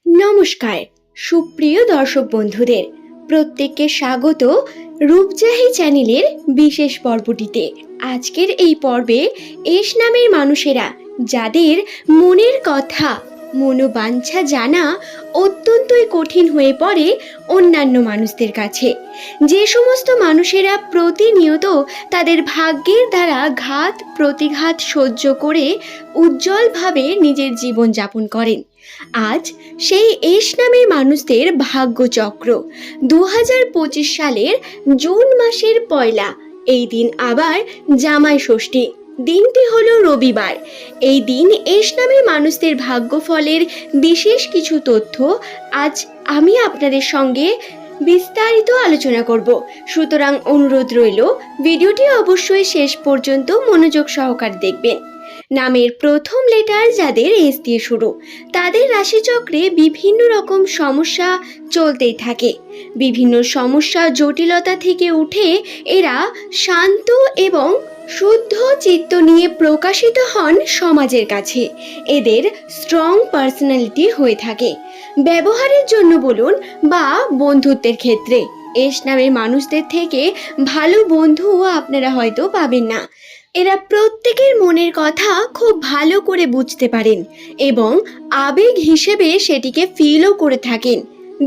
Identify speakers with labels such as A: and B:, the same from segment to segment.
A: নমস্কার সুপ্রিয় দর্শক বন্ধুদের প্রত্যেককে স্বাগত রূপজাহি চ্যানেলের বিশেষ পর্বটিতে। আজকের এই পর্বে এস নামের মানুষেরা যাদের মনের কথা মনোবাঞ্ছা জানা অত্যন্তই কঠিন হয়ে পড়ে অন্যান্য মানুষদের কাছে, যে সমস্ত মানুষেরা প্রতিনিয়ত তাদের ভাগ্যের দ্বারা ঘাত প্রতিঘাত সহ্য করে উজ্জ্বলভাবে নিজের জীবন যাপন করেন, আজ সেই এস নামের মানুষদের ভাগ্যচক্র 2025 সালের জুন মাসের পয়লা এই দিন আবার জামাই ষষ্ঠী, দিনটি হলো রবিবার। এই দিন এস নামের মানুষদের ভাগ্যফলের বিশেষ কিছু তথ্য আজ আমি আপনাদের সঙ্গে বিস্তারিত আলোচনা করব। সুতরাং অনুরোধ রইল ভিডিওটি অবশ্যই শেষ পর্যন্ত মনোযোগ সহকারে দেখবেন। নামের প্রথম লেটার যাদের এস দিয়ে শুরু, তাদের রাশিচক্রে বিভিন্ন রকম সমস্যা চলতেই থাকে। বিভিন্ন সমস্যা জটিলতা থেকে উঠে এরা শান্ত এবং শুদ্ধ চিত্ত নিয়ে প্রকাশিত হন সমাজের কাছে। এদের স্ট্রং পার্সোনালিটি হয়ে থাকে। ব্যবহারের জন্য বলুন বা বন্ধুত্বের ক্ষেত্রে এস নামের মানুষদের থেকে ভালো বন্ধু আপনারা হয়তো পাবেন না। এরা প্রত্যেকের মনের কথা খুব ভালো করে বুঝতে পারেন এবং আবেগ হিসেবে সেটিকে ফিলও করে থাকেন।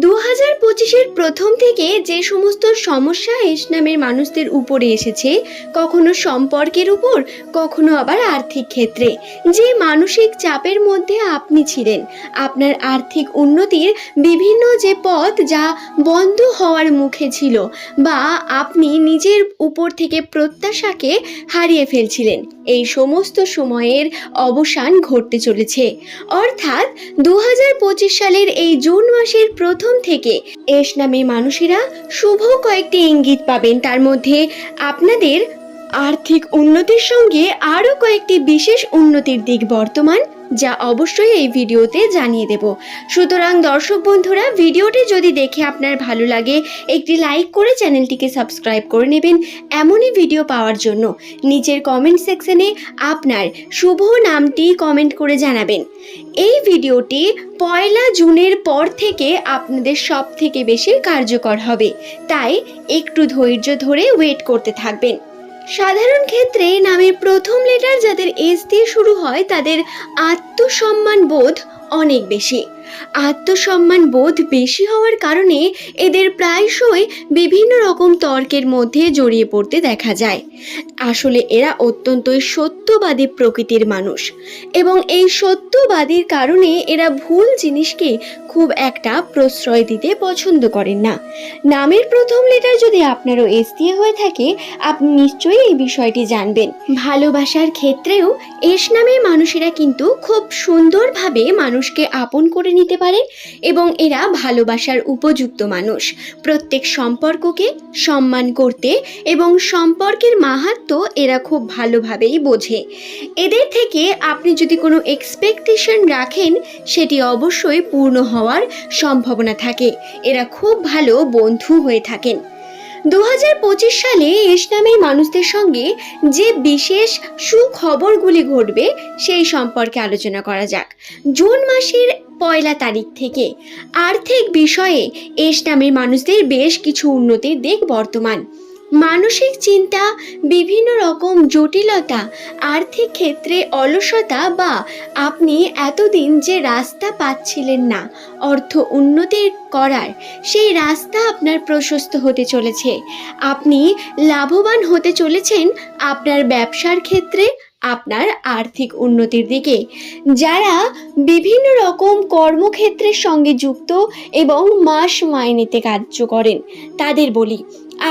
A: 2025-এর প্রথম থেকে যে সমস্ত সমস্যা এস নামের মানুষদের উপরে এসেছে, কখনো সম্পর্কের উপর, কখনো আবার আর্থিক ক্ষেত্রে, যে মানসিক চাপের মধ্যে আপনি ছিলেন, আপনার আর্থিক উন্নতির বিভিন্ন যে পথ যা বন্ধ হওয়ার মুখে ছিল বা আপনি নিজের উপর থেকে প্রত্যাশাকে হারিয়ে ফেলছিলেন, এই সমস্ত সময়ের অবসান ঘটতে চলেছে। অর্থাৎ 2025 সালের এই জুন মাসের প্রথম থেকে এস নামের মানুষেরা শুভ কয়েকটি ইঙ্গিত পাবেন। তার মধ্যে আপনাদের আর্থিক উন্নতির সঙ্গে আরও কয়েকটি বিশেষ উন্নতির দিক বর্তমান, যা অবশ্যই এই ভিডিওতে জানিয়ে দেব। সুতরাং দর্শক বন্ধুরা, ভিডিওটি যদি দেখে আপনার ভালো লাগে একটি লাইক করে চ্যানেলটিকে সাবস্ক্রাইব করে নেবেন এমনই ভিডিও পাওয়ার জন্য। নিচের কমেন্ট সেকশনে আপনার শুভ নামটি কমেন্ট করে জানাবেন। এই ভিডিওটি 1 জুনের পর থেকে আপনাদের সব থেকে বেশি কার্যকর হবে, তাই একটু ধৈর্য ধরে ওয়েট করতে থাকবেন। সাধারণ ক্ষেত্রে নামের প্রথম লেটার যাদের এস দিয়ে শুরু হয় তাদের আত্মসম্মান বোধ অনেক বেশি। আত্মসম্মান বোধ বেশি হওয়ার কারণে এদের প্রায়শই বিভিন্ন রকম তর্কের মধ্যে জড়িয়ে পড়তে দেখা যায়। আসলে এরা অত্যন্তই সত্যবাদী প্রকৃতির মানুষ এবং এই সত্যবাদীর কারণে এরা ভুল জিনিসকে খুব একটা প্রশ্রয় দিতে পছন্দ করেন না। নামের প্রথম লেটার যদি আপনারও এস দিয়ে হয়ে থাকে, আপনি নিশ্চয়ই এই বিষয়টি জানবেন। ভালোবাসার ক্ষেত্রেও এস নামের মানুষেরা কিন্তু খুব সুন্দরভাবে মানুষকে আপন করে নিতে পারে এবং এরা ভালোবাসার উপযুক্ত মানুষ। প্রত্যেক সম্পর্ককে সম্মান করতে এবং সম্পর্কের মাহাত্ম্য এরা খুব ভালোভাবেই বোঝে। এদের থেকে আপনি যদি কোনো এক্সপেকটেশন রাখেন, সেটি অবশ্যই পূর্ণ হওয়ার সম্ভাবনা থাকে। এরা খুব ভালো বন্ধু হয়ে থাকেন। 2025 সালে এস নামের মানুষদের সঙ্গে যে বিশেষ সুখবরগুলি ঘটবে সেই সম্পর্কে আলোচনা করা যাক। জুন মাসের 1 তারিখ থেকে আর্থিক বিষয়ে এস নামের মানুষদের বেশ কিছু উন্নতির দিক বর্তমান। মানসিক চিন্তা, বিভিন্ন রকম জটিলতা, আর্থিক ক্ষেত্রে অলসতা বা আপনি এতদিন যে রাস্তা পাচ্ছিলেন না অর্থ উন্নতি করার, সেই রাস্তা আপনার প্রশস্ত হতে চলেছে। আপনি লাভবান হতে চলেছেন আপনার ব্যবসার ক্ষেত্রে, আপনার আর্থিক উন্নতির দিকে। যারা বিভিন্ন রকম কর্মক্ষেত্রের সঙ্গে যুক্ত এবং মাস মাইনেতে কার্য করেন তাদের বলি,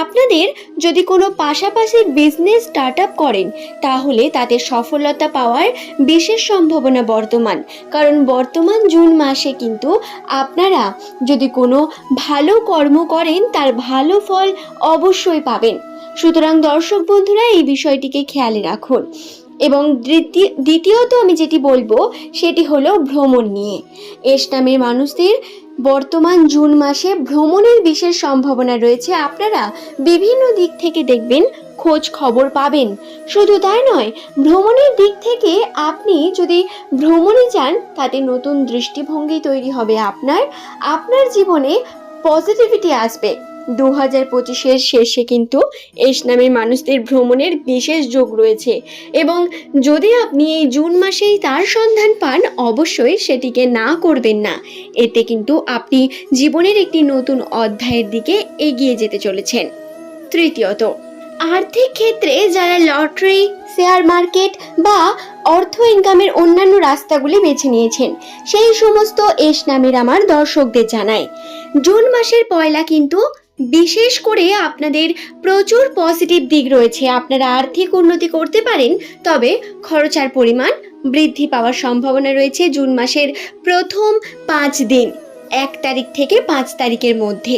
A: আপনাদের যদি কোনো পাশাপাশি বিজনেস স্টার্ট আপ করেন তাহলে তাতে সফলতা পাওয়ার বিশেষ সম্ভাবনা বর্তমান। কারণ বর্তমান জুন মাসে কিন্তু আপনারা যদি কোনো ভালো কর্ম করেন তার ভালো ফল অবশ্যই পাবেন। সুতরাং দর্শক বন্ধুরা, এই বিষয়টিকে খেয়ালে রাখুন। এবং দ্বিতীয়ত আমি যেটি বলবো সেটি হলো ভ্রমণ নিয়ে। এস নামের মানুষদের বর্তমান জুন মাসে ভ্রমণের বিশেষ সম্ভাবনা রয়েছে। আপনারা বিভিন্ন দিক থেকে দেখবেন খোঁজ খবর পাবেন। শুধু তাই নয়, ভ্রমণের দিক থেকে আপনি যদি ভ্রমণে যান তাতে নতুন দৃষ্টিভঙ্গি তৈরি হবে, আপনার জীবনে পজিটিভিটি আসবে। 2025-এর শেষে কিন্তু এস নামের মানুষদের ভ্রমণের বিশেষ যোগ রয়েছে এবং যদি আপনি এই জুন মাসেই তার সন্ধান পান, অবশ্যই সেটিকে না করবেন না। এতে কিন্তু আপনি জীবনের একটি নতুন অধ্যায়ের দিকে এগিয়ে যেতে চলেছেন। তৃতীয়ত, আর্থিক ক্ষেত্রে যারা লটারি, শেয়ার মার্কেট বা অর্থ ইনকামের অন্যান্য রাস্তাগুলি বেছে নিয়েছেন, সেই সমস্ত এস নামের আমার দর্শকদের জানাই, জুন মাসের পয়লা কিন্তু বিশেষ করে আপনাদের প্রচুর পজিটিভ দিক রয়েছে। আপনারা আর্থিক উন্নতি করতে পারেন, তবে খরচার পরিমাণ বৃদ্ধি পাওয়ার সম্ভাবনা রয়েছে জুন মাসের প্রথম 5 দিন, 1 তারিখ থেকে 5 তারিখের মধ্যে।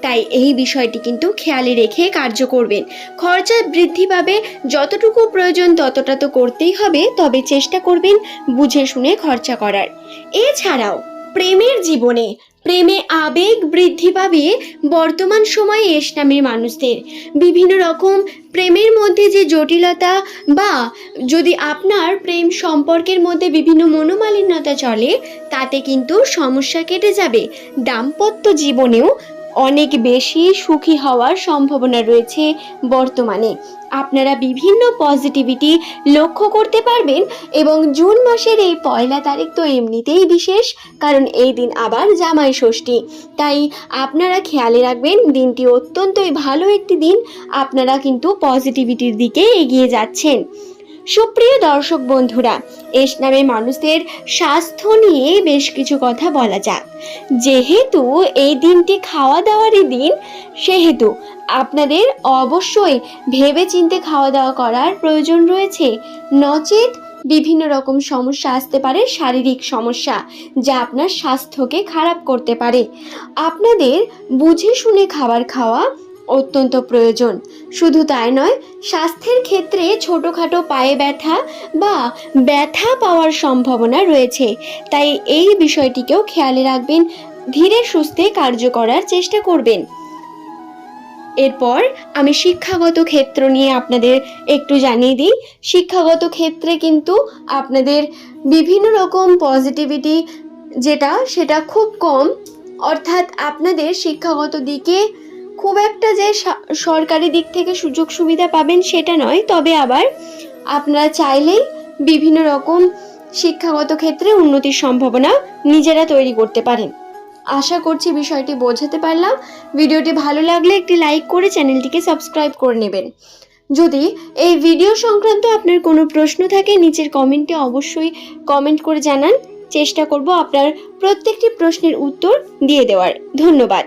A: তাই এই বিষয়টি কিন্তু খেয়ালে রেখে কার্য করবেন। খরচা বৃদ্ধি পাবে, যতটুকু প্রয়োজন ততটা তো করতেই হবে, তবে চেষ্টা করবেন বুঝে শুনে খরচা করার। এছাড়াও প্রেমে আবেগ বৃদ্ধি পাবে বর্তমান সময়ে এস নামের মানুষদের। বিভিন্ন রকম প্রেমের মধ্যে যে জটিলতা বা যদি আপনার প্রেম সম্পর্কের মধ্যে বিভিন্ন মনোমালিন্যতা চলে, তাতে কিন্তু সমস্যা কেটে যাবে। দাম্পত্য জীবনেও অনেক বেশি সুখী হওয়ার সম্ভাবনা রয়েছে বর্তমানে। আপনারা বিভিন্ন পজিটিভিটি লক্ষ্য করতে পারবেন এবং জুন মাসের এই পয়লা তারিখ তো এমনিতেই বিশেষ, কারণ এই দিন আবার জামাই ষষ্ঠী। তাই আপনারা খেয়ালে রাখবেন, দিনটি অত্যন্তই ভালো একটি দিন। আপনারা কিন্তু পজিটিভিটির দিকে এগিয়ে যাচ্ছেন। সুপ্রিয় দর্শক বন্ধুরা, এস নামে মানুষদের স্বাস্থ্য নিয়ে বেশ কিছু কথা বলা যাক। যেহেতু এই দিনটি খাওয়া দাওয়ারই দিন, সেহেতু আপনাদের অবশ্যই ভেবেচিন্তে খাওয়া দাওয়া করার প্রয়োজন রয়েছে, নচেত বিভিন্ন রকম সমস্যা আসতে পারে, শারীরিক সমস্যা, যা আপনার স্বাস্থ্যকে খারাপ করতে পারে। আপনাদের বুঝে শুনে খাবার খাওয়া অত্যন্ত প্রয়োজন। শুধু তাই নয়, স্বাস্থ্যের ক্ষেত্রে ছোটোখাটো পায়ে ব্যথা বা ব্যথা পাওয়ার সম্ভাবনা রয়েছে, তাই এই বিষয়টিকেও খেয়ালে রাখবেন। ধীরে সুস্থে কার্য করার চেষ্টা করবেন। এরপর আমি শিক্ষাগত ক্ষেত্র নিয়ে আপনাদের একটু জানিয়ে দিই। শিক্ষাগত ক্ষেত্রে কিন্তু আপনাদের বিভিন্ন রকম পজিটিভিটি সেটা খুব কম, অর্থাৎ আপনাদের শিক্ষাগত দিকে খুব একটা যে সরকারি দিক থেকে সুযোগ সুবিধা পাবেন সেটা নয়, তবে আবার আপনারা চাইলেই বিভিন্ন রকম শিক্ষাগত ক্ষেত্রে উন্নতির সম্ভাবনা নিজেরা তৈরি করতে পারেন। আশা করছি বিষয়টি বোঝাতে পারলাম। ভিডিওটি ভালো লাগলে একটি লাইক করে চ্যানেলটিকে সাবস্ক্রাইব করে নেবেন। যদি এই ভিডিও সংক্রান্ত আপনার কোনো প্রশ্ন থাকে, নিচের কমেন্টে অবশ্যই কমেন্ট করে জানান। চেষ্টা করব আপনার প্রত্যেকটি প্রশ্নের উত্তর দিয়ে দেওয়ার। ধন্যবাদ।